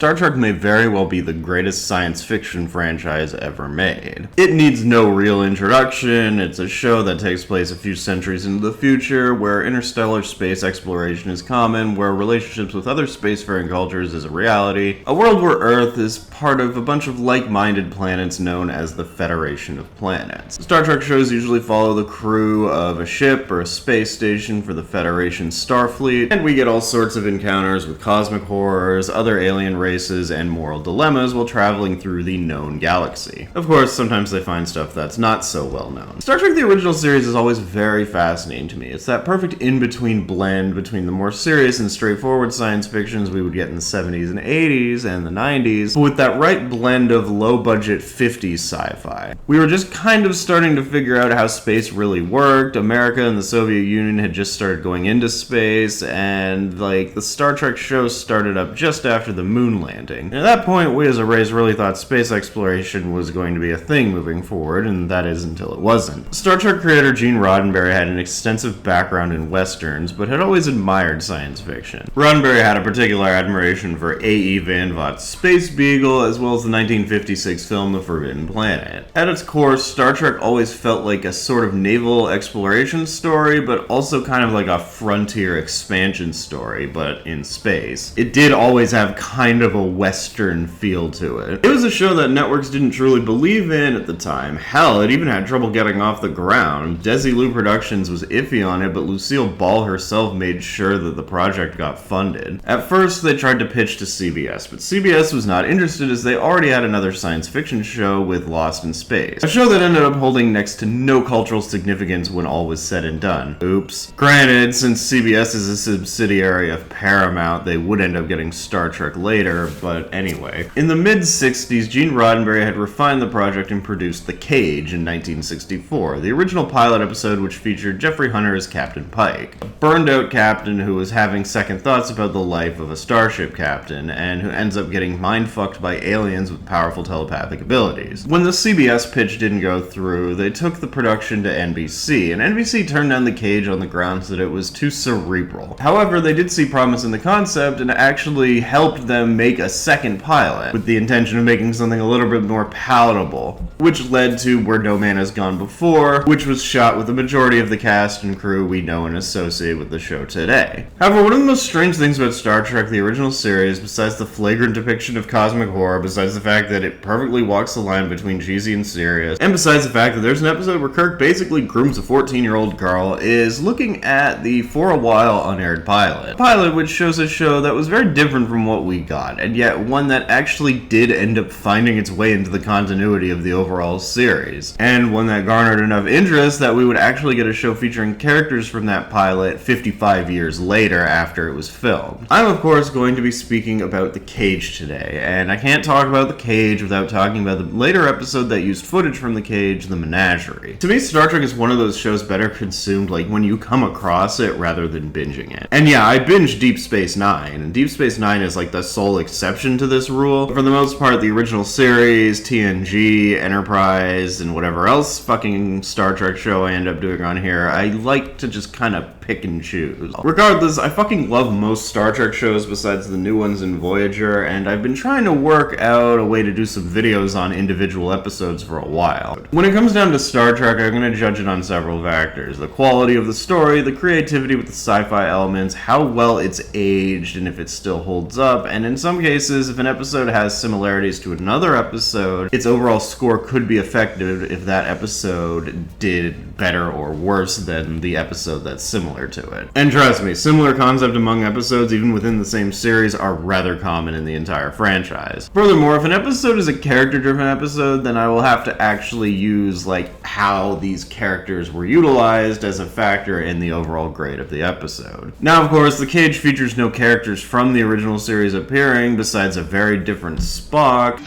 Star Trek may very well be the greatest science fiction franchise ever made. It needs no real introduction. It's a show that takes place a few centuries into the future, where interstellar space exploration is common, where relationships with other spacefaring cultures is a reality, a world where Earth is part of a bunch of like-minded planets known as the Federation of Planets. Star Trek shows usually follow the crew of a ship or a space station for the Federation Starfleet, and we get all sorts of encounters with cosmic horrors, other alien races, and moral dilemmas while traveling through the known galaxy. Of course, sometimes they find stuff that's not so well known. Star Trek the original series is always very fascinating to me. It's that perfect in-between blend between the more serious and straightforward science fictions we would get in the 70s and 80s and the 90s, but with that right blend of low-budget 50s sci-fi. We were just kind of starting to figure out how space really worked. America and the Soviet Union had just started going into space, and the Star Trek show started up just after the moon landing. And at that point, we as a race really thought space exploration was going to be a thing moving forward, and that is until it wasn't. Star Trek creator Gene Roddenberry had an extensive background in westerns, but had always admired science fiction. Roddenberry had a particular admiration for A.E. Van Vogt's Space Beagle, as well as the 1956 film The Forbidden Planet. At its core, Star Trek always felt like a sort of naval exploration story, but also kind of like a frontier expansion story, but in space. It did always have kind of a western feel to it. It was a show that networks didn't truly believe in at the time. Hell, it even had trouble getting off the ground. Desilu Productions was iffy on it, but Lucille Ball herself made sure that the project got funded. At first, they tried to pitch to CBS, but CBS was not interested as they already had another science fiction show with Lost in Space. A show that ended up holding next to no cultural significance when all was said and done. Oops. Granted, since CBS is a subsidiary of Paramount, they would end up getting Star Trek later, but anyway. In the mid-60s, Gene Roddenberry had refined the project and produced The Cage in 1964, the original pilot episode which featured Jeffrey Hunter as Captain Pike, a burned-out captain who was having second thoughts about the life of a starship captain, and who ends up getting mind-fucked by aliens with powerful telepathic abilities. When the CBS pitch didn't go through, they took the production to NBC, and NBC turned down The Cage on the grounds that it was too cerebral. However, they did see promise in the concept and actually helped them make a second pilot, with the intention of making something a little bit more palatable, which led to Where No Man Has Gone Before, which was shot with the majority of the cast and crew we know and associate with the show today. However, one of the most strange things about Star Trek the original series, besides the flagrant depiction of cosmic horror, besides the fact that it perfectly walks the line between cheesy and serious, and besides the fact that there's an episode where Kirk basically grooms a 14-year-old girl, is looking at the For a While unaired pilot. A pilot which shows a show that was very different from what we got, and yet one that actually did end up finding its way into the continuity of the overall series, and one that garnered enough interest that we would actually get a show featuring characters from that pilot 55 years later after it was filmed. I'm of course going to be speaking about The Cage today, and I can't talk about The Cage without talking about the later episode that used footage from The Cage, The Menagerie. To me, Star Trek is one of those shows better consumed when you come across it rather than binging it. And yeah, I binged Deep Space Nine, and Deep Space Nine is the sole exception to this rule. For the most part, the original series, TNG, Enterprise, and whatever else fucking Star Trek show I end up doing on here, I like to just kind of pick and choose. Regardless, I fucking love most Star Trek shows besides the new ones in Voyager, and I've been trying to work out a way to do some videos on individual episodes for a while. When it comes down to Star Trek, I'm going to judge it on several factors. The quality of the story, the creativity with the sci-fi elements, how well it's aged, and if it still holds up, and in some cases, if an episode has similarities to another episode, its overall score could be affected if that episode did better or worse than the episode that's similar to it. And trust me, similar concept among episodes, even within the same series, are rather common in the entire franchise. Furthermore, if an episode is a character-driven episode, then I will have to actually use how these characters were utilized as a factor in the overall grade of the episode. Now, of course, The Cage features no characters from the original series appearing, besides a very different Spock.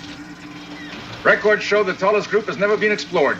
Records show the tallest group has never been explored.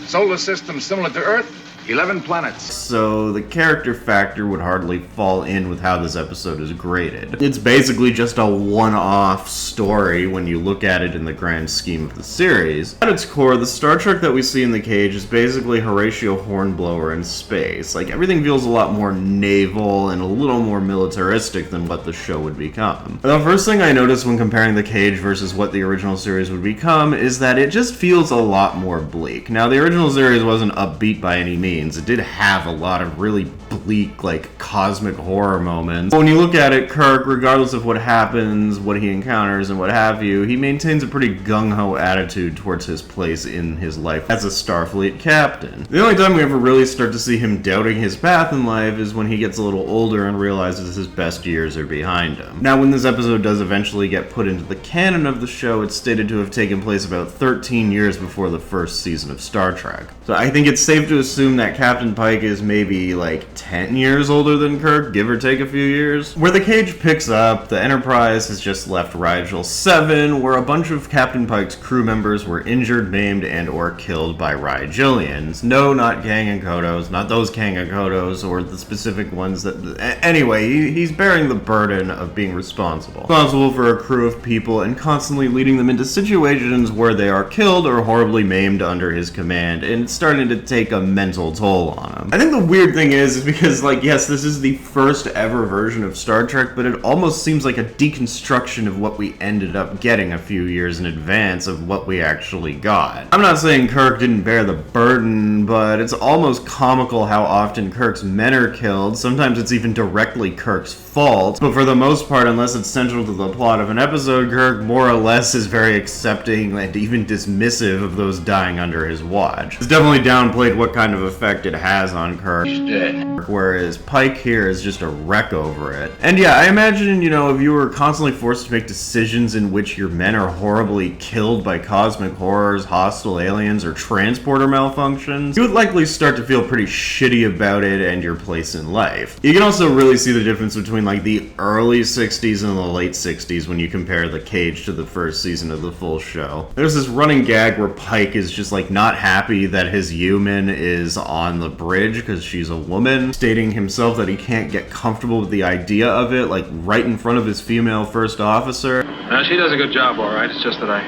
Solar system similar to Earth, 11 planets. So the character factor would hardly fall in with how this episode is graded. It's basically just a one-off story when you look at it in the grand scheme of the series. At its core, the Star Trek that we see in the cage is basically Horatio Hornblower in space. Like, everything feels a lot more naval and a little more militaristic than what the show would become. The first thing I noticed when comparing the cage versus what the original series would become is that it just feels a lot more bleak. Now, the original series wasn't upbeat by any means. It did have a lot of really bleak, like, cosmic horror moments. But when you look at it, Kirk, regardless of what happens, what he encounters, and what have you, he maintains a pretty gung-ho attitude towards his place in his life as a Starfleet captain. The only time we ever really start to see him doubting his path in life is when he gets a little older and realizes his best years are behind him. Now, when this episode does eventually get put into the canon of the show, it's stated to have taken place about 13 years before the first season of Star Trek. So I think it's safe to assume that Captain Pike is maybe like 10 years older than Kirk, give or take a few years. Where the cage picks up, the Enterprise has just left Rigel 7, where a bunch of Captain Pike's crew members were injured, maimed, and or killed by Rigelians. No, not Kang and Kodos, not those Kang and Kodos, or the specific ones that... Anyway, he's bearing the burden of being responsible for a crew of people and constantly leading them into situations where they are killed or horribly maimed under his command, and it's starting to take a mental toll on him. I think the weird thing is because, like, yes, this is the first ever version of Star Trek, but it almost seems like a deconstruction of what we ended up getting a few years in advance of what we actually got. I'm not saying Kirk didn't bear the burden, but it's almost comical how often Kirk's men are killed. Sometimes it's even directly Kirk's fault, but for the most part, unless it's central to the plot of an episode, Kirk more or less is very accepting and even dismissive of those dying under his watch. It's definitely downplayed what kind of effect it has on Kirk. He's dead. Whereas Pike here is just a wreck over it. And yeah, I imagine, you know, if you were constantly forced to make decisions in which your men are horribly killed by cosmic horrors, hostile aliens, or transporter malfunctions, you would likely start to feel pretty shitty about it and your place in life. You can also really see the difference between like the early 60s and the late 60s when you compare the cage to the first season of the full show. There's this running gag where Pike is just like not happy that his human is on the bridge because she's a woman, stating himself that he can't get comfortable with the idea of it, like right in front of his female first officer. She does a good job, all right. It's just that I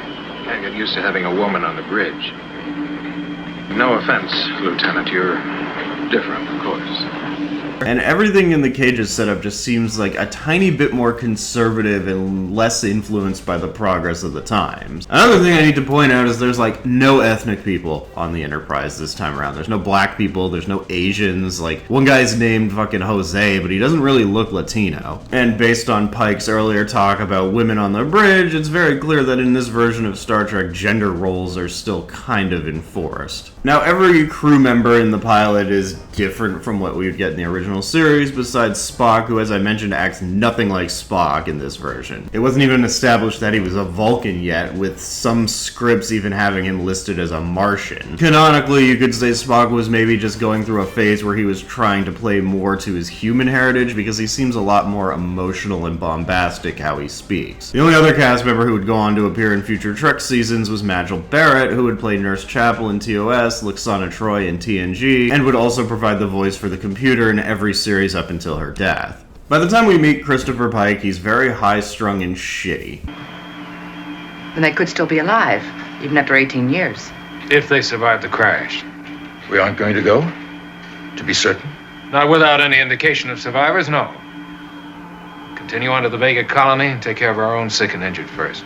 can't get used to having a woman on the bridge. No offense, Lieutenant. You're different, of course. And everything in the cage's setup just seems like a tiny bit more conservative and less influenced by the progress of the times. Another thing I need to point out is there's like no ethnic people on the Enterprise this time around. There's no black people, there's no Asians. Like, one guy's named fucking Jose, but he doesn't really look Latino. And based on Pike's earlier talk about women on the bridge, it's very clear that in this version of Star Trek, gender roles are still kind of enforced. Now, every crew member in the pilot is different from what we would get in the original series, besides Spock, who, as I mentioned, acts nothing like Spock in this version. It wasn't even established that he was a Vulcan yet, with some scripts even having him listed as a Martian. Canonically, you could say Spock was maybe just going through a phase where he was trying to play more to his human heritage, because he seems a lot more emotional and bombastic how he speaks. The only other cast member who would go on to appear in future Trek seasons was Majel Barrett, who would play Nurse Chapel in TOS, Lixana Troy in TNG, and would also provide the voice for the computer in every series up until her death. By the time we meet Christopher Pike, he's very high-strung and shitty. And they could still be alive, even after 18 years. If they survive the crash. We aren't going to go? To be certain? Not without any indication of survivors, no. Continue on to the Vega colony and take care of our own sick and injured first.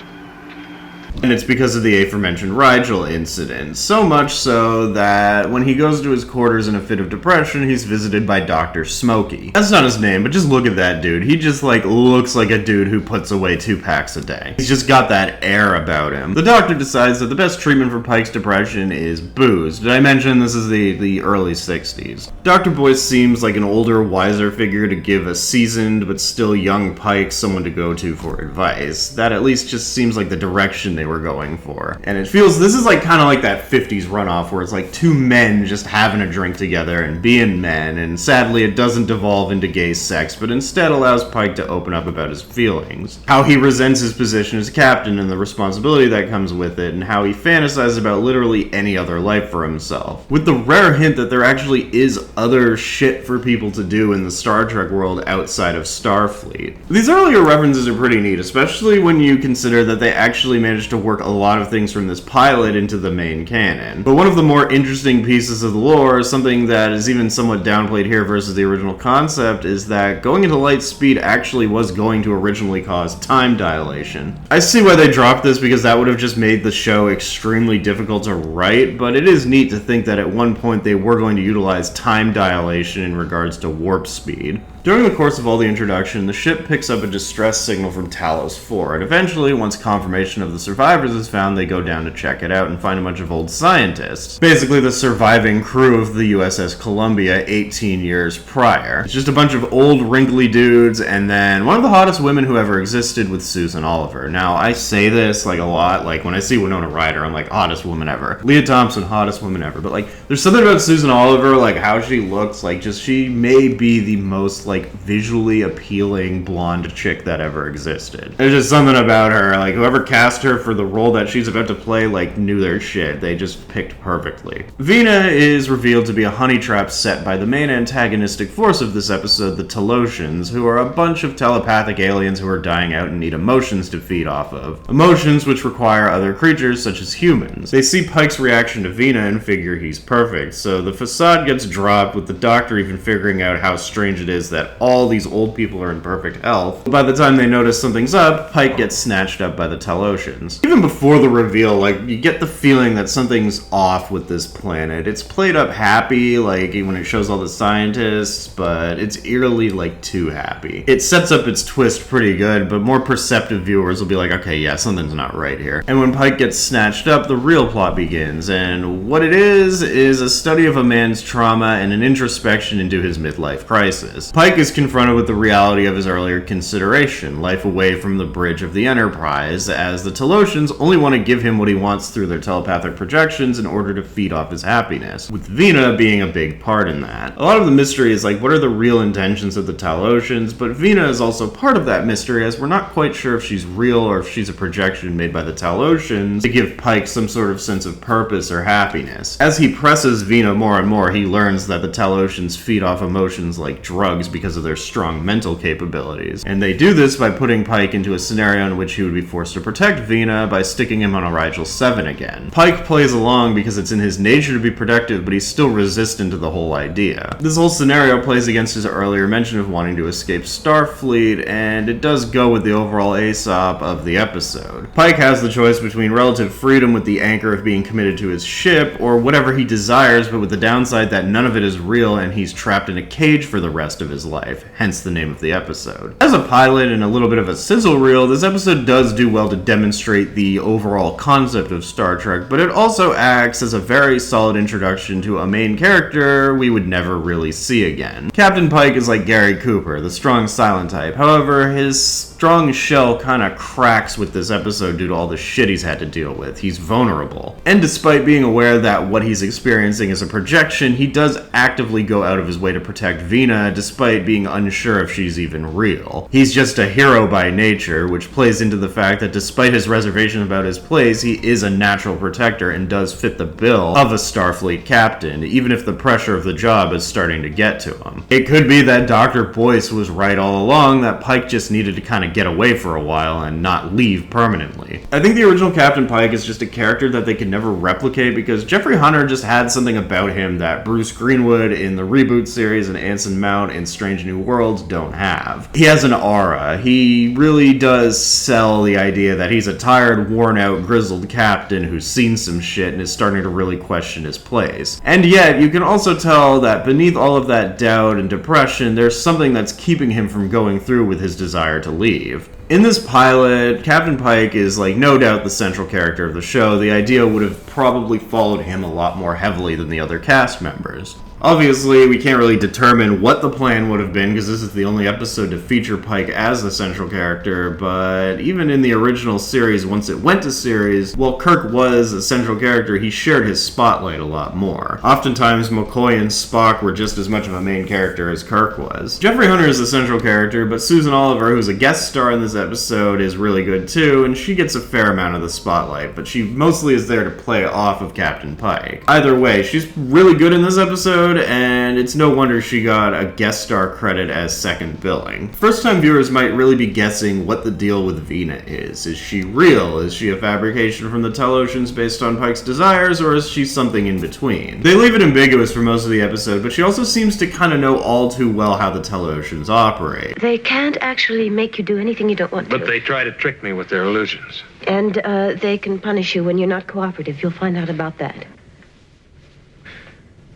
And it's because of the aforementioned Rigel incident. So much so that when he goes to his quarters in a fit of depression, he's visited by Dr. Smokey. That's not his name, but just look at that dude. He just, like, looks like a dude who puts away 2 packs a day. He's just got that air about him. The doctor decides that the best treatment for Pike's depression is booze. Did I mention this is the early 60s? Dr. Boyce seems like an older, wiser figure to give a seasoned but still young Pike someone to go to for advice. That at least just seems like the direction they were going for. And it feels, this is like kind of like that 50s runoff where it's like two men just having a drink together and being men, and sadly it doesn't devolve into gay sex, but instead allows Pike to open up about his feelings, how he resents his position as captain and the responsibility that comes with it, and how he fantasizes about literally any other life for himself, with the rare hint that there actually is other shit for people to do in the Star Trek world outside of Starfleet. These earlier references are pretty neat, especially when you consider that they actually managed to work a lot of things from this pilot into the main canon. But one of the more interesting pieces of the lore, something that is even somewhat downplayed here versus the original concept, is that going into light speed actually was going to originally cause time dilation. I see why they dropped this, because that would have just made the show extremely difficult to write, but it is neat to think that at one point they were going to utilize time dilation in regards to warp speed. During the course of all the introduction, the ship picks up a distress signal from Talos 4, and eventually, once confirmation of the survivors is found, they go down to check it out and find a bunch of old scientists. Basically the surviving crew of the USS Columbia 18 years prior. It's just a bunch of old, wrinkly dudes, and then one of the hottest women who ever existed with Susan Oliver. Now, I say this like a lot, like when I see Winona Ryder, I'm like, hottest woman ever. Leah Thompson, hottest woman ever. But like, there's something about Susan Oliver, like how she looks, like just she may be the most like visually appealing blonde chick that ever existed. There's just something about her, like whoever cast her for the role that she's about to play, like knew their shit. They just picked perfectly. Vina is revealed to be a honey trap set by the main antagonistic force of this episode, the Talosians, who are a bunch of telepathic aliens who are dying out and need emotions to feed off of. Emotions which require other creatures such as humans. They see Pike's reaction to Vina and figure he's perfect, so the facade gets dropped, with the Doctor even figuring out how strange it is that all these old people are in perfect health. But by the time they notice something's up, Pike gets snatched up by the Talosians. Even before the reveal, like, you get the feeling that something's off with this planet. It's played up happy, like, when it shows all the scientists, but it's eerily, like, too happy. It sets up its twist pretty good, but more perceptive viewers will be like, okay, yeah, something's not right here. And when Pike gets snatched up, the real plot begins, and what it is a study of a man's trauma and an introspection into his midlife crisis. Pike is confronted with the reality of his earlier consideration, life away from the bridge of the Enterprise, as the Talosians only want to give him what he wants through their telepathic projections in order to feed off his happiness, with Vina being a big part in that. A lot of the mystery is like, what are the real intentions of the Talosians, but Vina is also part of that mystery, as we're not quite sure if she's real or if she's a projection made by the Talosians to give Pike some sort of sense of purpose or happiness. As he presses Vina more and more, he learns that the Talosians feed off emotions like drugs because of their strong mental capabilities. And they do this by putting Pike into a scenario in which he would be forced to protect Vina by sticking him on a Rigel 7 again. Pike plays along because it's in his nature to be protective, but he's still resistant to the whole idea. This whole scenario plays against his earlier mention of wanting to escape Starfleet, and it does go with the overall ASOP of the episode. Pike has the choice between relative freedom with the anchor of being committed to his ship, or whatever he desires, but with the downside that none of it is real and he's trapped in a cage for the rest of his life, hence the name of the episode. As a pilot and a little bit of a sizzle reel, this episode does do well to demonstrate the overall concept of Star Trek, but it also acts as a very solid introduction to a main character we would never really see again. Captain Pike is like Gary Cooper, the strong silent type. However, his strong shell kinda cracks with this episode due to all the shit he's had to deal with. He's vulnerable. And despite being aware that what he's experiencing is a projection, he does actively go out of his way to protect Vina, despite being unsure if she's even real. He's just a hero by nature, which plays into the fact that despite his reservation about his place, he is a natural protector and does fit the bill of a Starfleet captain, even if the pressure of the job is starting to get to him. It could be that Dr. Boyce was right all along, that Pike just needed to kind of get away for a while and not leave permanently. I think the original Captain Pike is just a character that they could never replicate, because Jeffrey Hunter just had something about him that Bruce Greenwood in the reboot series and Anson Mount in Strange New Worlds don't have. He has an aura. He really does sell the idea that he's a tired, worn-out, grizzled captain who's seen some shit and is starting to really question his place. And yet, you can also tell that beneath all of that doubt and depression, there's something that's keeping him from going through with his desire to leave. In this pilot, Captain Pike is like no doubt the central character of the show. The idea would have probably followed him a lot more heavily than the other cast members. Obviously, we can't really determine what the plan would have been, because this is the only episode to feature Pike as the central character, but even in the original series, once it went to series, while Kirk was a central character, he shared his spotlight a lot more. Oftentimes, McCoy and Spock were just as much of a main character as Kirk was. Jeffrey Hunter is the central character, but Susan Oliver, who's a guest star in this episode, is really good too, and she gets a fair amount of the spotlight, but she mostly is there to play off of Captain Pike. Either way, she's really good in this episode, and it's no wonder she got a guest star credit as second billing. First-time viewers might really be guessing what the deal with Vina is. Is she real? Is she a fabrication from the Talosians based on Pike's desires, or is she something in between? They leave it ambiguous for most of the episode, but she also seems to kind of know all too well how the Talosians operate. They can't actually make you do anything you don't want to. But they try to trick me with their illusions. And they can punish you when you're not cooperative. You'll find out about that.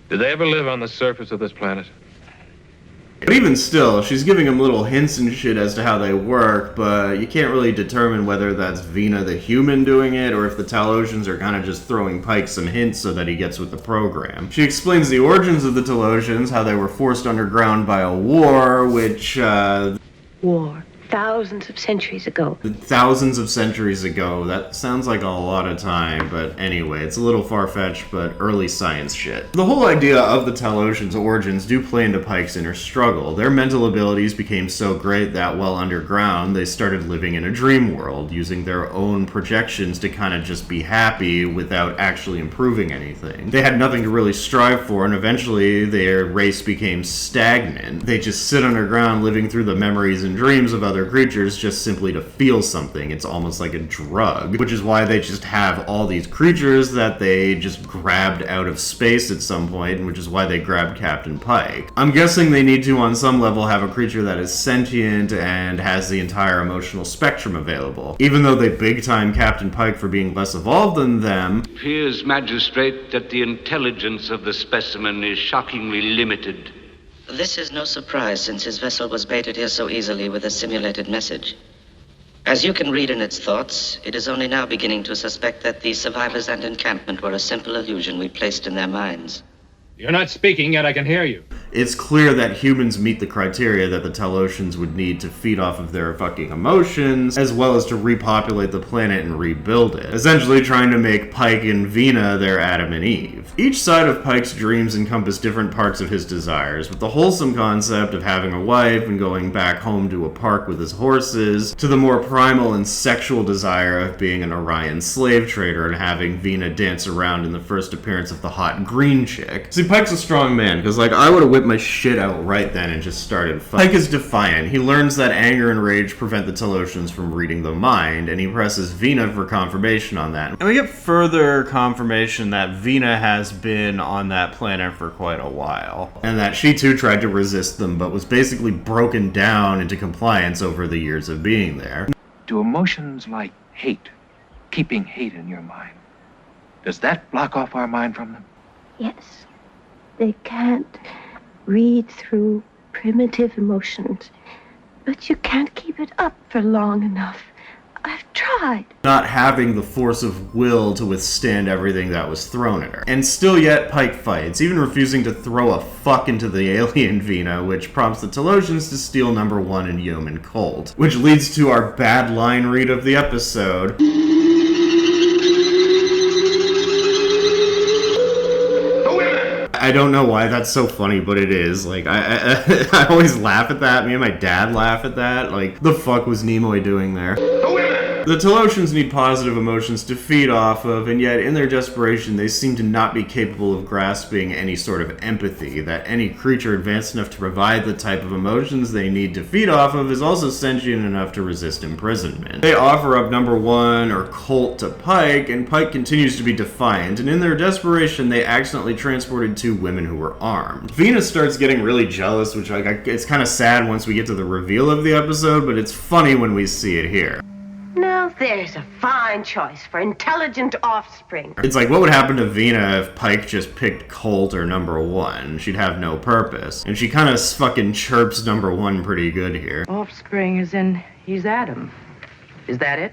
Did they ever live on the surface of this planet? But even still, she's giving him little hints and shit as to how they work, but you can't really determine whether that's Vina the human doing it, or if the Talosians are kind of just throwing Pike some hints so that he gets with the program. She explains the origins of the Talosians, how they were forced underground by a war, which, War. Thousands of centuries ago. Thousands of centuries ago. That sounds like a lot of time, but anyway, it's a little far-fetched, but early science shit. The whole idea of the Talosians' origins do play into Pike's inner struggle. Their mental abilities became so great that while underground, they started living in a dream world, using their own projections to kind of just be happy without actually improving anything. They had nothing to really strive for, and eventually their race became stagnant. They just sit underground living through the memories and dreams of other creatures just simply to feel something. It's almost like a drug, which is why they just have all these creatures that they just grabbed out of space at some point, and which is why they grabbed Captain Pike. I'm guessing they need to, on some level, have a creature that is sentient and has the entire emotional spectrum available. Even though they big-time Captain Pike for being less evolved than them, It appears, Magistrate, that the intelligence of the specimen is shockingly limited. This is no surprise, since his vessel was baited here so easily with a simulated message. As you can read in its thoughts, it is only now beginning to suspect that the survivors and encampment were a simple illusion we placed in their minds. You're not speaking, yet I can hear you. it's clear that humans meet the criteria that the Talosians would need to feed off of their fucking emotions, as well as to repopulate the planet and rebuild it, essentially trying to make Pike and Vina their Adam and Eve. Each side of Pike's dreams encompass different parts of his desires, with the wholesome concept of having a wife and going back home to a park with his horses, to the more primal and sexual desire of being an Orion slave trader and having Vina dance around in the first appearance of the hot green chick. See, Pike's a strong man, because I would have whipped my shit out right then and just started fighting. Pike is defiant. He learns that anger and rage prevent the Talosians from reading the mind, and he presses Vina for confirmation on that. And we get further confirmation that Vina has been on that planet for quite a while, and that she too tried to resist them, but was basically broken down into compliance over the years of being there. Do emotions like hate, keeping hate in your mind, does that block off our mind from them? Yes. They can't read through primitive emotions, but you can't keep it up for long enough. I've tried. Not having the force of will to withstand everything that was thrown at her. And still yet, Pike fights, even refusing to throw a fuck into the alien Vina, which prompts the Talosians to steal number 1 in Yeoman Colt. Which leads to our bad line read of the episode. I don't know why that's so funny, but it is. Like, I always laugh at that. Me and my dad laugh at that. Like, the fuck was Nimoy doing there? The Talosians need positive emotions to feed off of, and yet in their desperation they seem to not be capable of grasping any sort of empathy, that any creature advanced enough to provide the type of emotions they need to feed off of is also sentient enough to resist imprisonment. They offer up number 1, or Colt, to Pike, and Pike continues to be defiant, and in their desperation they accidentally transported 2 women who were armed. Vina starts getting really jealous, which it's kind of sad once we get to the reveal of the episode, but it's funny when we see it here. Now there's a fine choice for intelligent offspring. It's like, what would happen to Vina if Pike just picked Colt or number 1? She'd have no purpose. And she kind of fucking chirps number 1 pretty good here. Offspring as in, he's Adam. Is that it?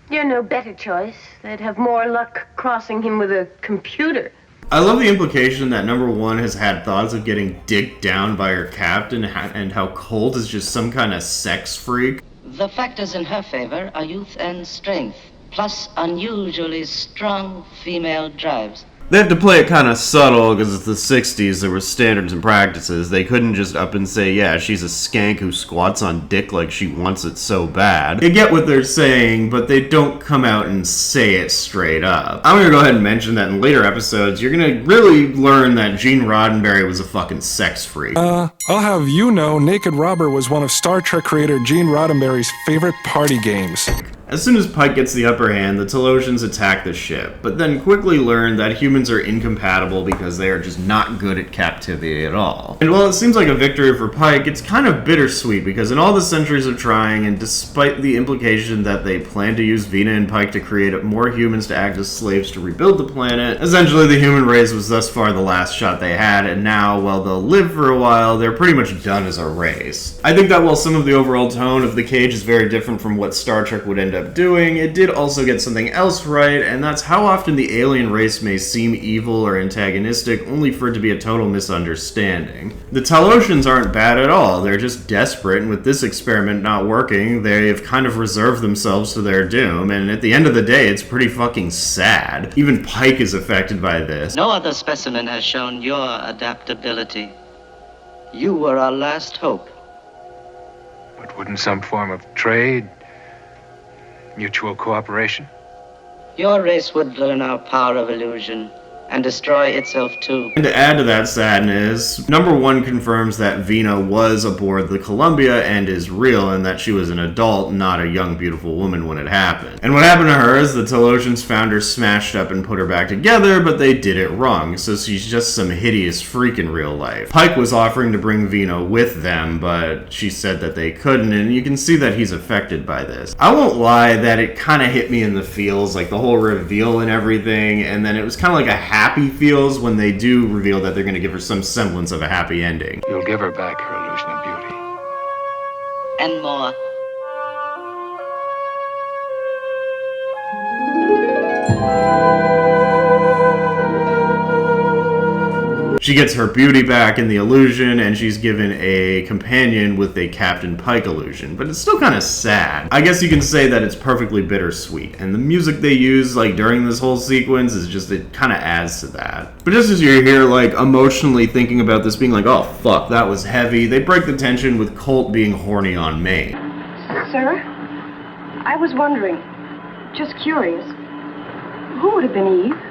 You're no better choice. They'd have more luck crossing him with a computer. I love the implication that number one has had thoughts of getting dicked down by her captain, and how Colt is just some kind of sex freak. The factors in her favor are youth and strength, plus unusually strong female drives. They have to play it kind of subtle because it's the 60s, there were standards and practices. They couldn't just up and say, yeah, she's a skank who squats on dick like she wants it so bad. They get what they're saying, but they don't come out and say it straight up. I'm gonna go ahead and mention that in later episodes, you're gonna really learn that Gene Roddenberry was a fucking sex freak. I'll have you know, Naked Robber was one of Star Trek creator Gene Roddenberry's favorite party games. As soon as Pike gets the upper hand, the Talosians attack the ship, but then quickly learn that humans are incompatible because they are just not good at captivity at all. And while it seems like a victory for Pike, it's kind of bittersweet because in all the centuries of trying, and despite the implication that they plan to use Vina and Pike to create more humans to act as slaves to rebuild the planet, essentially the human race was thus far the last shot they had, and now, while they'll live for a while, they're pretty much done as a race. I think that while some of the overall tone of The Cage is very different from what Star Trek would end up doing, it did also get something else right, and that's how often the alien race may seem evil or antagonistic only for it to be a total misunderstanding. The Talosians aren't bad at all, they're just desperate, and with this experiment not working, they've kind of reserved themselves to their doom, and at the end of the day, it's pretty fucking sad. Even Pike is affected by this. No other specimen has shown your adaptability. You were our last hope. But wouldn't some form of trade, mutual cooperation? Your race would learn our power of illusion and destroy itself too. And to add to that sadness, number one confirms that Vina was aboard the Columbia and is real, and that she was an adult, not a young, beautiful woman when it happened. And what happened to her is the Talosians found her smashed up and put her back together, but they did it wrong, so she's just some hideous freak in real life. Pike was offering to bring Vina with them, but she said that they couldn't, and you can see that he's affected by this. I won't lie that it kind of hit me in the feels, like the whole reveal and everything, and then it was kind of like a happy feels when they do reveal that they're going to give her some semblance of a happy ending. You'll give her back her illusion of beauty. And more. She gets her beauty back in the illusion, and she's given a companion with a Captain Pike illusion, but it's still kind of sad. I guess you can say that it's perfectly bittersweet, and the music they use, like, during this whole sequence is just, it kind of adds to that. But just as you're here, like, emotionally thinking about this, being like, oh, fuck, that was heavy, they break the tension with Colt being horny on May. Sir, I was wondering, just curious, who would have been Eve?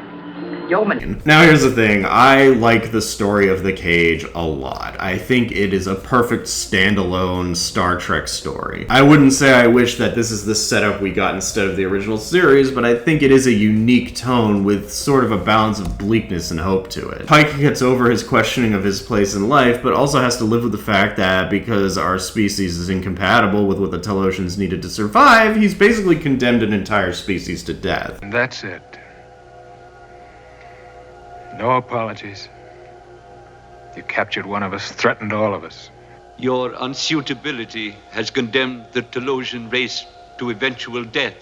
Yeoman. Now here's the thing, I like the story of The Cage a lot. I think it is a perfect standalone Star Trek story. I wouldn't say I wish that this is the setup we got instead of the original series, but I think it is a unique tone with sort of a balance of bleakness and hope to it. Pike gets over his questioning of his place in life, but also has to live with the fact that because our species is incompatible with what the Talosians needed to survive, he's basically condemned an entire species to death. And that's it. No apologies. You captured one of us, threatened all of us. Your unsuitability has condemned the Talosian race to eventual death.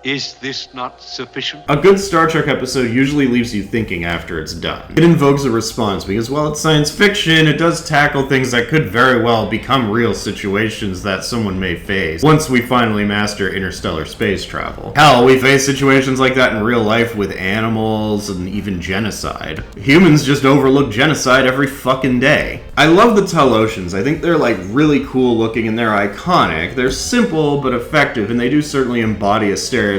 Is this not sufficient? A good Star Trek episode usually leaves you thinking after it's done. It invokes a response because while it's science fiction, it does tackle things that could very well become real situations that someone may face once we finally master interstellar space travel. Hell, we face situations like that in real life with animals and even genocide. Humans just overlook genocide every fucking day. I love the Talosians. I think they're like really cool looking and they're iconic. They're simple but effective, and they do certainly embody a stereotypical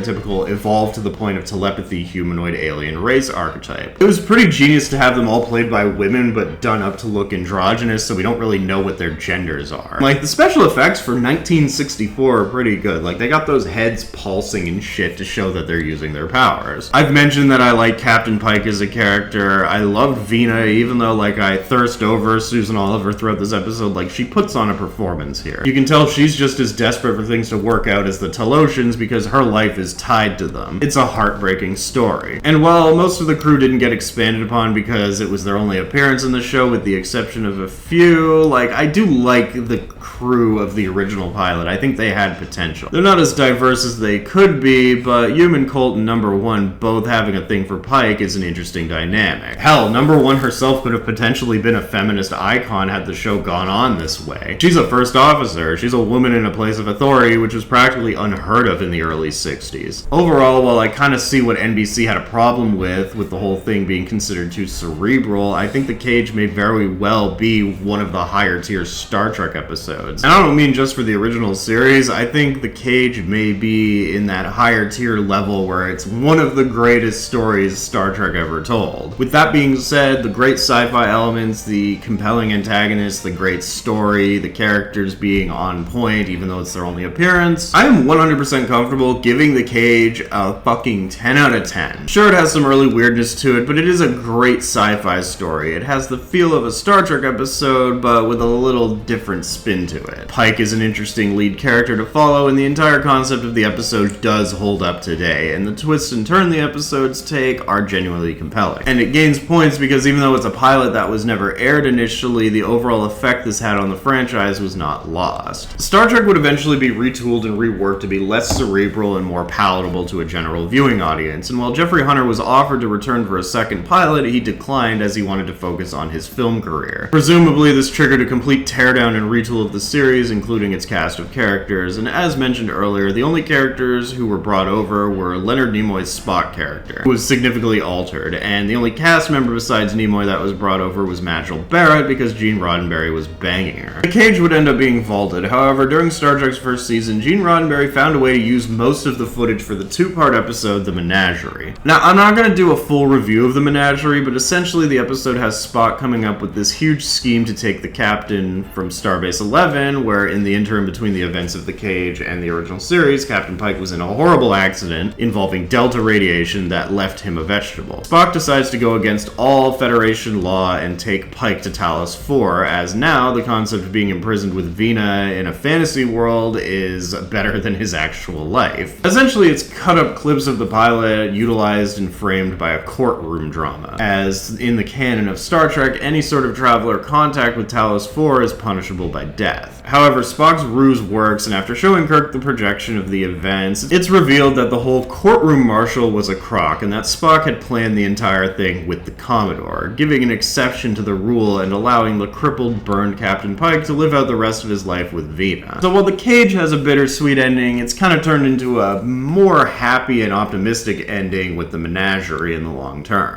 evolved to the point of telepathy humanoid alien race archetype. It was pretty genius to have them all played by women but done up to look androgynous, so we don't really know what their genders are. Like, the special effects for 1964 are pretty good. Like, they got those heads pulsing and shit to show that they're using their powers. I've mentioned that I like Captain Pike as a character. I loved Vina, even though, like, I thirst over Susan Oliver throughout this episode. Like, she puts on a performance here. You can tell she's just as desperate for things to work out as the Talosians because her life is is tied to them. It's a heartbreaking story. And while most of the crew didn't get expanded upon because it was their only appearance in the show with the exception of a few, I do like the crew of the original pilot. I think they had potential. They're not as diverse as they could be, but Human, Colt, and Number One both having a thing for Pike is an interesting dynamic. Hell, Number One herself could have potentially been a feminist icon had the show gone on this way. She's a first officer. She's a woman in a place of authority, which was practically unheard of in the early 60s. Overall, while I kind of see what NBC had a problem with the whole thing being considered too cerebral, I think The Cage may very well be one of the higher tier Star Trek episodes. And I don't mean just for the original series. I think The Cage may be in that higher tier level where it's one of the greatest stories Star Trek ever told. With that being said, the great sci-fi elements, the compelling antagonists, the great story, the characters being on point even though it's their only appearance, I am 100% comfortable giving The Cage a fucking 10 out of 10. Sure, it has some early weirdness to it, but it is a great sci-fi story. It has the feel of a Star Trek episode, but with a little different spin to it. Pike is an interesting lead character to follow, and the entire concept of the episode does hold up today, and the twist and turn the episodes take are genuinely compelling. And it gains points because even though it's a pilot that was never aired initially, the overall effect this had on the franchise was not lost. Star Trek would eventually be retooled and reworked to be less cerebral and more palatable to a general viewing audience, and while Jeffrey Hunter was offered to return for a second pilot, he declined as he wanted to focus on his film career. Presumably, this triggered a complete teardown and retool of the series, including its cast of characters, and as mentioned earlier, the only characters who were brought over were Leonard Nimoy's Spock character, who was significantly altered, and the only cast member besides Nimoy that was brought over was Majel Barrett because Gene Roddenberry was banging her. The Cage would end up being vaulted. However, during Star Trek's first season, Gene Roddenberry found a way to use most of the footage for the two-part episode, The Menagerie. Now, I'm not going to do a full review of The Menagerie, but essentially the episode has Spock coming up with this huge scheme to take the captain from Starbase 11, where in the interim between the events of The Cage and the original series, Captain Pike was in a horrible accident involving delta radiation that left him a vegetable. Spock decides to go against all Federation law and take Pike to Talos 4, as now the concept of being imprisoned with Vina in a fantasy world is better than his actual life. Essentially, it's cut up clips of the pilot utilized and framed by a courtroom drama. As in the canon of Star Trek, any sort of travel or contact with Talos 4 is punishable by death. However, Spock's ruse works, and after showing Kirk the projection of the events, it's revealed that the whole courtroom marshal was a crock, and that Spock had planned the entire thing with the Commodore, giving an exception to the rule and allowing the crippled, burned Captain Pike to live out the rest of his life with Vina. So while The Cage has a bittersweet ending, it's kind of turned into a more happy and optimistic ending with The Menagerie in the long term.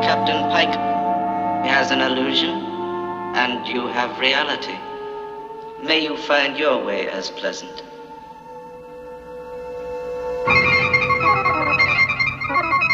Captain Pike has an illusion, and you have reality. May you find your way as pleasant.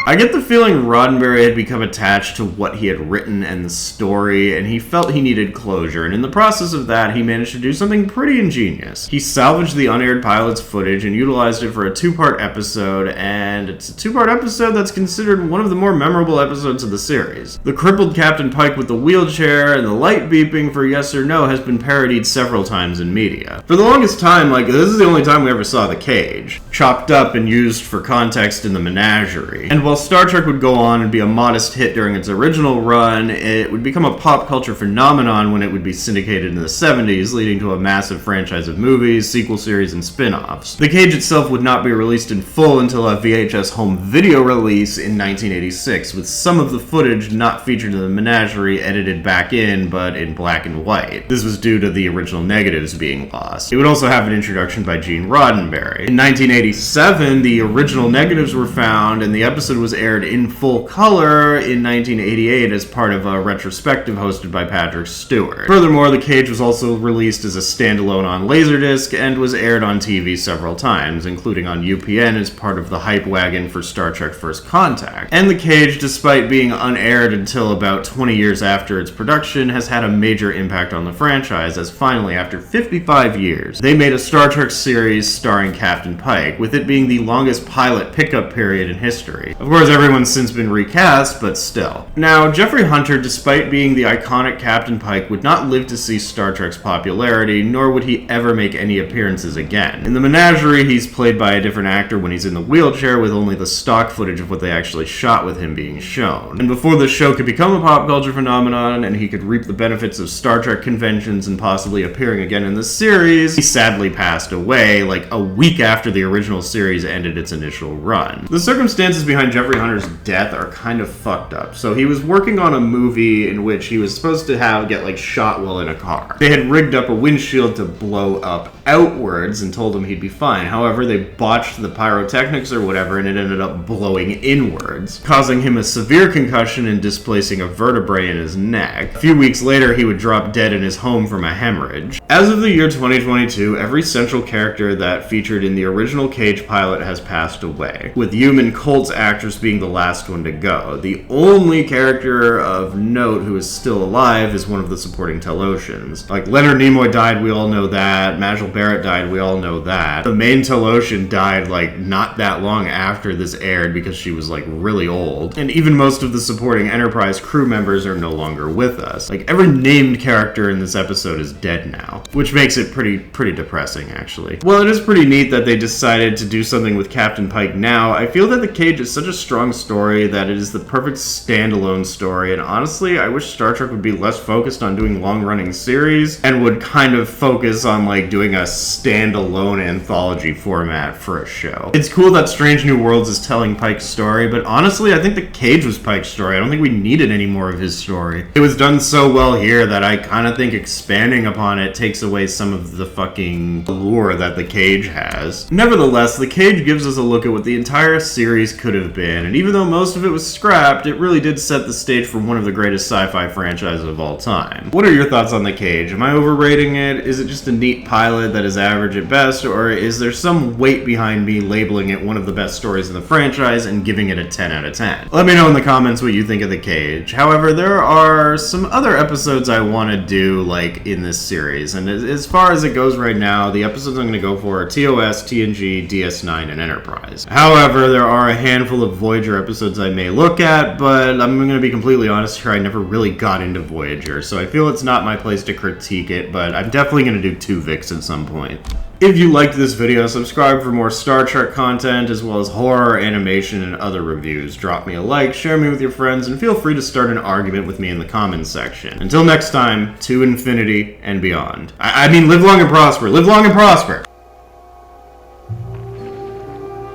I get the feeling Roddenberry had become attached to what he had written and the story, and he felt he needed closure, and in the process of that, he managed to do something pretty ingenious. He salvaged the unaired pilot's footage and utilized it for a two-part episode, and it's a two-part episode that's considered one of the more memorable episodes of the series. The crippled Captain Pike with the wheelchair and the light beeping for yes or no has been parodied several times in media. For the longest time, this is the only time we ever saw The Cage, chopped up and used for context in The Menagerie. And while Star Trek would go on and be a modest hit during its original run, it would become a pop culture phenomenon when it would be syndicated in the 70s, leading to a massive franchise of movies, sequel series, and spin-offs. The Cage itself would not be released in full until a VHS home video release in 1986, with some of the footage not featured in The Menagerie edited back in, but in black and white. This was due to the original negatives being lost. It would also have an introduction by Gene Roddenberry. In 1987, the original negatives were found, and the episode was aired in full color in 1988 as part of a retrospective hosted by Patrick Stewart. Furthermore, The Cage was also released as a standalone on Laserdisc and was aired on TV several times, including on UPN as part of the hype wagon for Star Trek First Contact. And The Cage, despite being unaired until about 20 years after its production, has had a major impact on the franchise, as finally, after 55 years, they made a Star Trek series starring Captain Pike, with it being the longest pilot pickup period in history. Of course, everyone's since been recast, but still. Now, Jeffrey Hunter, despite being the iconic Captain Pike, would not live to see Star Trek's popularity, nor would he ever make any appearances again. In the Menagerie, he's played by a different actor when he's in the wheelchair, with only the stock footage of what they actually shot with him being shown. And before the show could become a pop culture phenomenon, and he could reap the benefits of Star Trek conventions and possibly appearing again in the series, he sadly passed away, like a week after the original series ended its initial run. The circumstances behind Jeffrey Hunter's death are kind of fucked up. So he was working on a movie in which he was supposed to get like shot while in a car. They had rigged up a windshield to blow up outwards and told him he'd be fine. However, they botched the pyrotechnics or whatever, and it ended up blowing inwards, causing him a severe concussion and displacing a vertebrae in his neck. A few weeks later, he would drop dead in his home from a hemorrhage. As of the year 2022, every central character that featured in the original Cage pilot has passed away, with Human Colt's actress being the last one to go. The only character of note who is still alive is one of the supporting Talosians. Like, Leonard Nimoy died, we all know that. Majel Barrett died, we all know that. The main Talosian died, like, not that long after this aired because she was, like, really old. And even most of the supporting Enterprise crew members are no longer with us. Like, every named character in this episode is dead now, which makes it pretty depressing, actually. Well, it is pretty neat that they decided to do something with Captain Pike now. I feel that The Cage is such a strong story that it is the perfect standalone story, and honestly, I wish Star Trek would be less focused on doing long-running series and would kind of focus on, like, doing a standalone anthology format for a show. It's cool that Strange New Worlds is telling Pike's story, but honestly, I think The Cage was Pike's story. I don't think we needed any more of his story. It was done so well here that I kind of think expanding upon it takes away some of the fucking allure that The Cage has. Nevertheless, The Cage gives us a look at what the entire series could have been, and even though most of it was scrapped, it really did set the stage for one of the greatest sci-fi franchises of all time. What are your thoughts on The Cage? Am I overrating it? Is it just a neat pilot that is average at best, or is there some weight behind me labeling it one of the best stories in the franchise and giving it a 10 out of 10? Let me know in the comments what you think of The Cage. However, there are some other episodes I want to do, like, in this series, and as far as it goes right now, the episodes I'm going to go for are TOS, TNG, DS9, and Enterprise. However, there are a handful of Voyager episodes I may look at, but I'm going to be completely honest here, I never really got into Voyager, so I feel it's not my place to critique it, but I'm definitely going to do 2 Vics at some point. If you liked this video, subscribe for more Star Trek content, as well as horror, animation, and other reviews. Drop me a like, share me with your friends, and feel free to start an argument with me in the comments section. Until next time, to infinity and beyond. I mean, live long and prosper. Live long and prosper!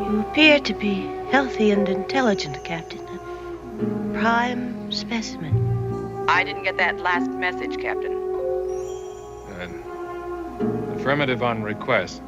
You appear to be healthy and intelligent, Captain. A prime specimen. I didn't get that last message, Captain. Affirmative on request.